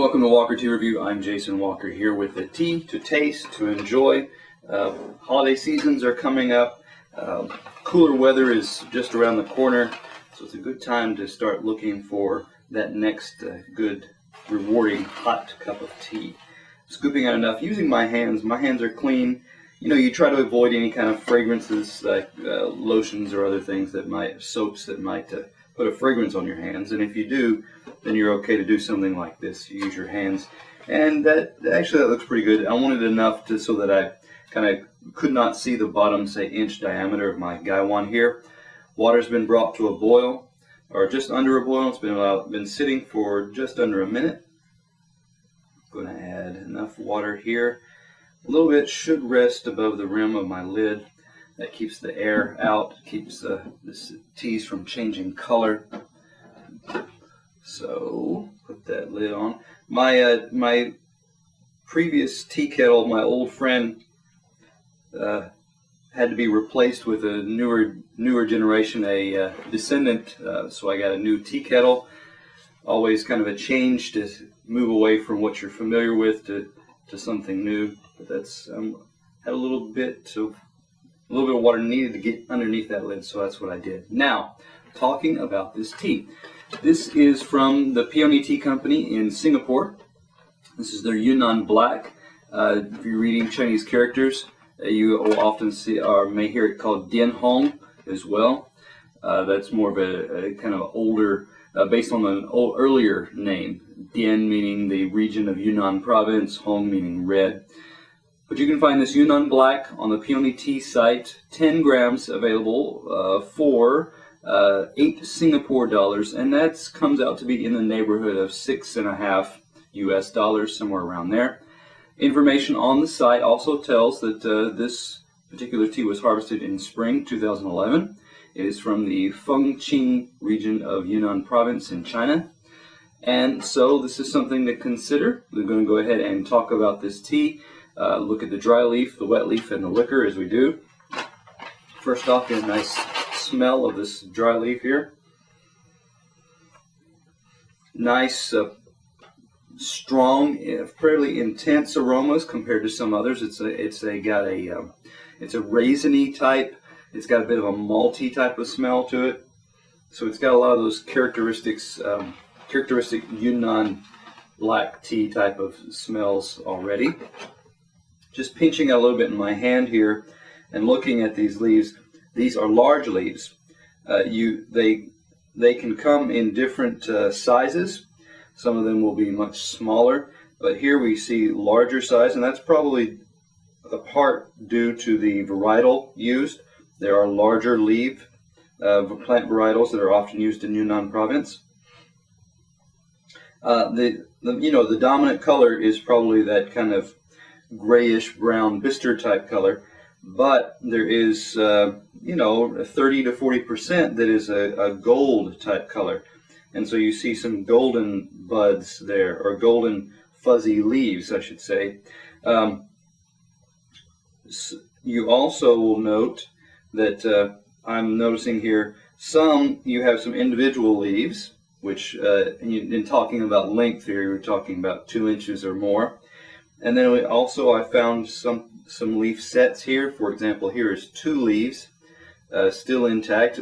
welcome to Walker Tea Review. I'm Jason Walker here with the tea to taste, to enjoy. Holiday seasons are coming up. Cooler weather is just around the corner, so it's a good time to start looking for that next good, rewarding hot cup of tea. Scooping out enough, using my hands. My hands are clean. You know, you try to avoid any kind of fragrances like lotions or other things soaps that might put a fragrance on your hands. And if you do, then you're okay to do something like this. You use your hands. And that looks pretty good. I wanted enough so that I kind of could not see the bottom, say, inch diameter of my gaiwan here. Water's been brought to a boil, or just under a boil. It's been sitting for just under a minute. I'm going to add enough water here. A little bit should rest above the rim of my lid. That keeps the air out, keeps this teas from changing color. So put that lid on. My previous tea kettle, my old friend, had to be replaced with a newer generation, a descendant. So I got a new tea kettle. Always kind of a change to move away from what you're familiar with to something new. But that's had a little bit of water needed to get underneath that lid, so that's what I did. Now, talking about this tea. This is from the PeonyTea company in Singapore. This is their YunnanBlack. If you're reading Chinese characters, you will often see or may hear it called Dian Hong as well. That's more of a kind of older, based on an earlier name. Dian meaning the region of Yunnan province, Hong meaning red. But you can find this YunnanBlack on the PeonyTea site, 10 grams available for $8 Singapore dollars, and that comes out to be in the neighborhood of $6.50 US, somewhere around there. Information on the site also tells that this particular tea was harvested in spring 2011. It is from the Fengqing region of Yunnan province in China. And so this is something to consider. We're going to go ahead and talk about this tea. Look at the dry leaf, the wet leaf, and the liquor as we do. First off, get a nice smell of this dry leaf here. Nice, strong, fairly intense aromas compared to some others. It's a raisiny type. It's got a bit of a malty type of smell to it. So it's got a lot of those characteristic Yunnan black tea type of smells already. Just pinching out a little bit in my hand here and looking at these leaves. These are large leaves. They can come in different sizes. Some of them will be much smaller, but here we see larger size, and that's probably a part due to the varietal used. There are larger leaf plant varietals that are often used in Yunnan province. The dominant color is probably that kind of grayish brown bister type color, but there is 30 to 40% that is a gold type color, and so you see some golden buds there, or golden fuzzy leaves, I should say. You also will note that I'm noticing here you have some individual leaves, which in talking about length here, you're talking about 2 inches or more. And then I found some leaf sets here. For example, here is 2 leaves still intact,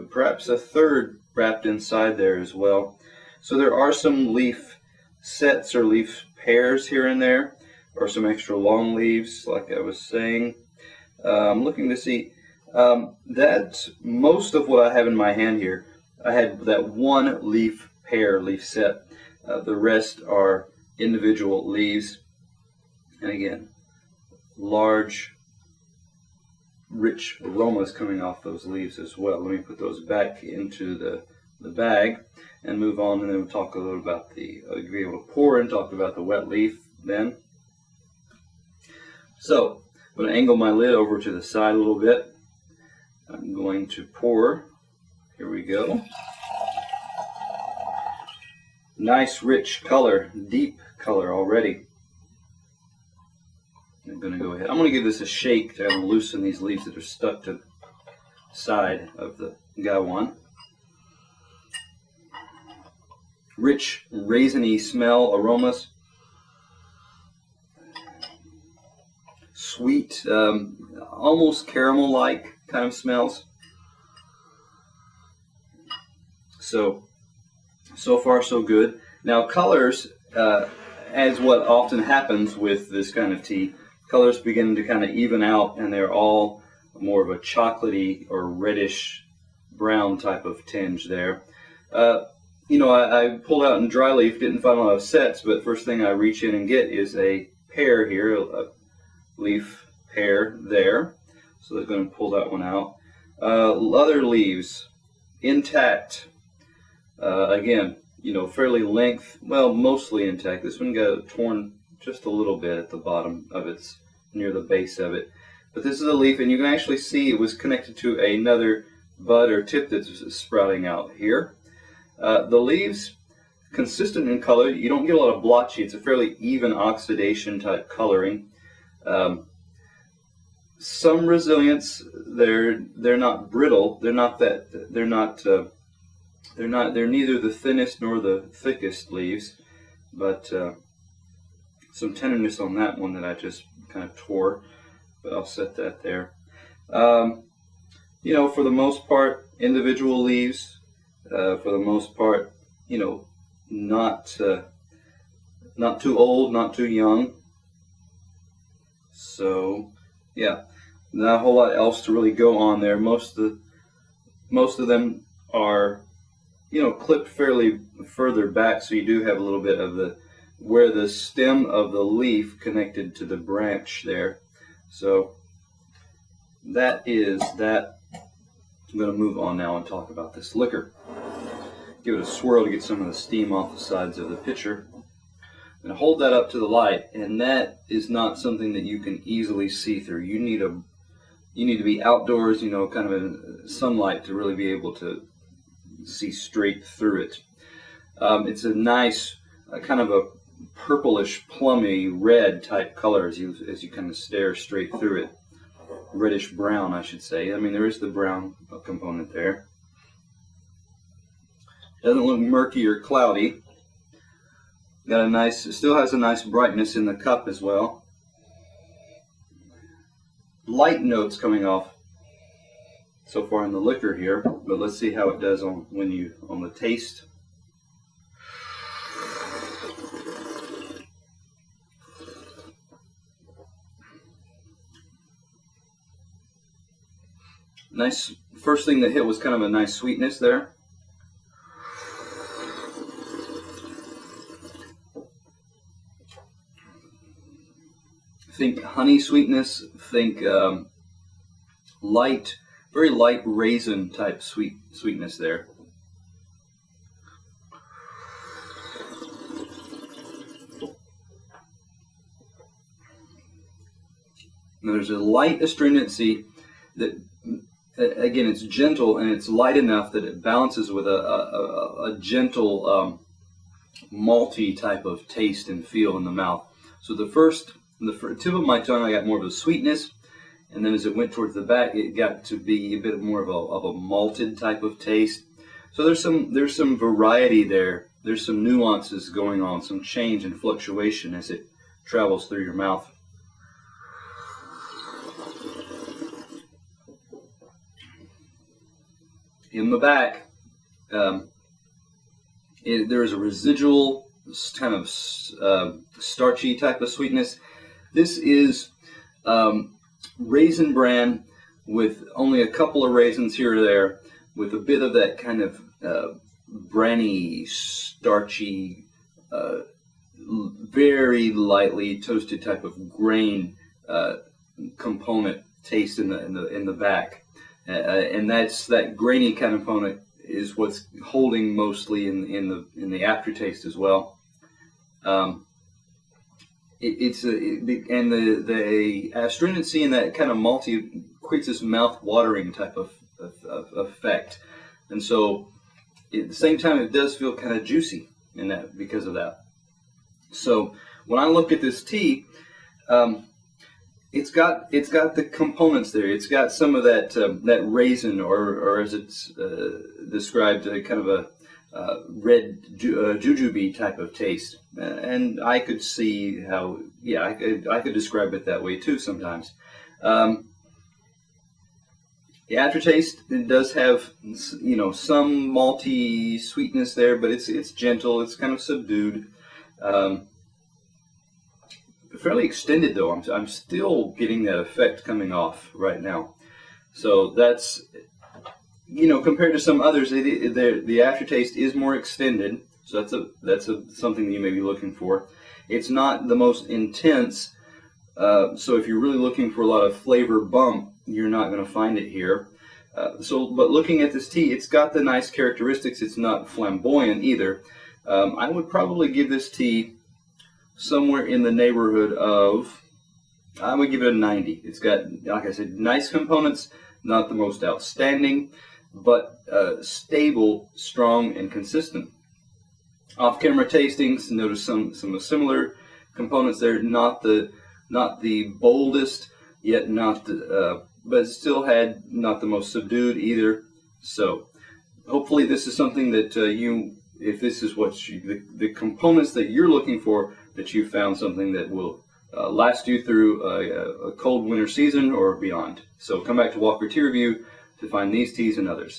perhaps a third wrapped inside there as well. So there are some leaf sets or leaf pairs here and there, or some extra long leaves, like I was saying. I'm looking to see that most of what I have in my hand here, I had that 1 leaf set. The rest are individual leaves. And again, large, rich aromas coming off those leaves as well. Let me put those back into the bag and move on, and then we'll talk a little about be able to pour and talk about the wet leaf then. So, I'm going to angle my lid over to the side a little bit. I'm going to pour. Here we go. Nice, rich color, deep color already. I'm going to go ahead. I'm going to give this a shake to kind of loosen these leaves that are stuck to the side of the gaiwan. rich raisiny smell, aromas. Sweet, almost caramel-like kind of smells. So far so good. Now colors, as what often happens with this kind of tea, colors begin to kind of even out, and they're all more of a chocolatey or reddish brown type of tinge there. I pulled out in dry leaf, didn't find a lot of sets, but first thing I reach in and get is a pear here, a leaf pear there. So they're going to pull that one out. Other leaves, intact. Again, fairly mostly intact. This one got torn just a little bit at the bottom of its, near the base of it. But this is a leaf, and you can actually see it was connected to another bud or tip that's sprouting out here. The leaves, consistent in color. You don't get a lot of blotchy. It's a fairly even oxidation type coloring. Some resilience. They're not brittle. They're neither the thinnest nor the thickest leaves, but some tenderness on that one that I just kind of tore, but I'll set that there. For the most part, individual leaves, for the most part, not too old, not too young. So, yeah, not a whole lot else to really go on there. Most of them are, clipped fairly further back, so you do have a little bit of where the stem of the leaf connected to the branch there. So that is that. I'm going to move on now and talk about this liquor. Give it a swirl to get some of the steam off the sides of the pitcher. And hold that up to the light, and that is not something that you can easily see through. You need to be outdoors, kind of in sunlight to really be able to see straight through it. It's a nice kind of a purplish, plummy red type color as you kind of stare straight through it. Reddish brown, I should say. I mean, there is the brown component there. Doesn't look murky or cloudy. Still has a nice brightness in the cup as well. Light notes coming off so far in the liquor here, but let's see how it does on the taste. Nice. First thing that hit was kind of a nice sweetness there. Think honey sweetness. Think very light raisin type sweetness there. Now there's a light astringency that, again, it's gentle and it's light enough that it balances with a gentle malty type of taste and feel in the mouth. So the tip of my tongue, I got more of a sweetness, and then as it went towards the back, it got to be a bit more of a malted type of taste. So there's some variety there. There's some nuances going on, some change and fluctuation as it travels through your mouth. In the back, there is a residual kind of starchy type of sweetness. This is raisin bran with only a couple of raisins here or there, with a bit of that kind of branny, starchy, very lightly toasted type of grain component taste in the back. And that grainy kind of component is what's holding mostly in the aftertaste as well. The astringency and that kind of malty creates this mouth-watering type of effect, and so at the same time it does feel kind of juicy in that because of that. So when I look at this tea, it's got the components there. It's got some of that raisin, or as it's described, kind of red jujube type of taste, and I could see how, yeah, I could describe it that way too sometimes. The aftertaste, it does have, you know, some malty sweetness there, but it's gentle. It's kind of subdued. Fairly extended though. I'm still getting that effect coming off right now. So that's, you know, compared to some others, the aftertaste is more extended. So that's something that you may be looking for. It's not the most intense. So if you're really looking for a lot of flavor bump, you're not going to find it here. But looking at this tea, it's got the nice characteristics. It's not flamboyant either. I would probably give this tea somewhere in the neighborhood of, I would give it a 90. It's got, like I said, nice components, not the most outstanding, but stable, strong, and consistent. Off-camera tastings, notice some similar components there. Not the boldest, yet not the, but still had not the most subdued either. So hopefully this is something that if this is what the components that you're looking for, that you found something that will last you through a cold winter season or beyond. So come back to Walker Tea Review to find these teas and others.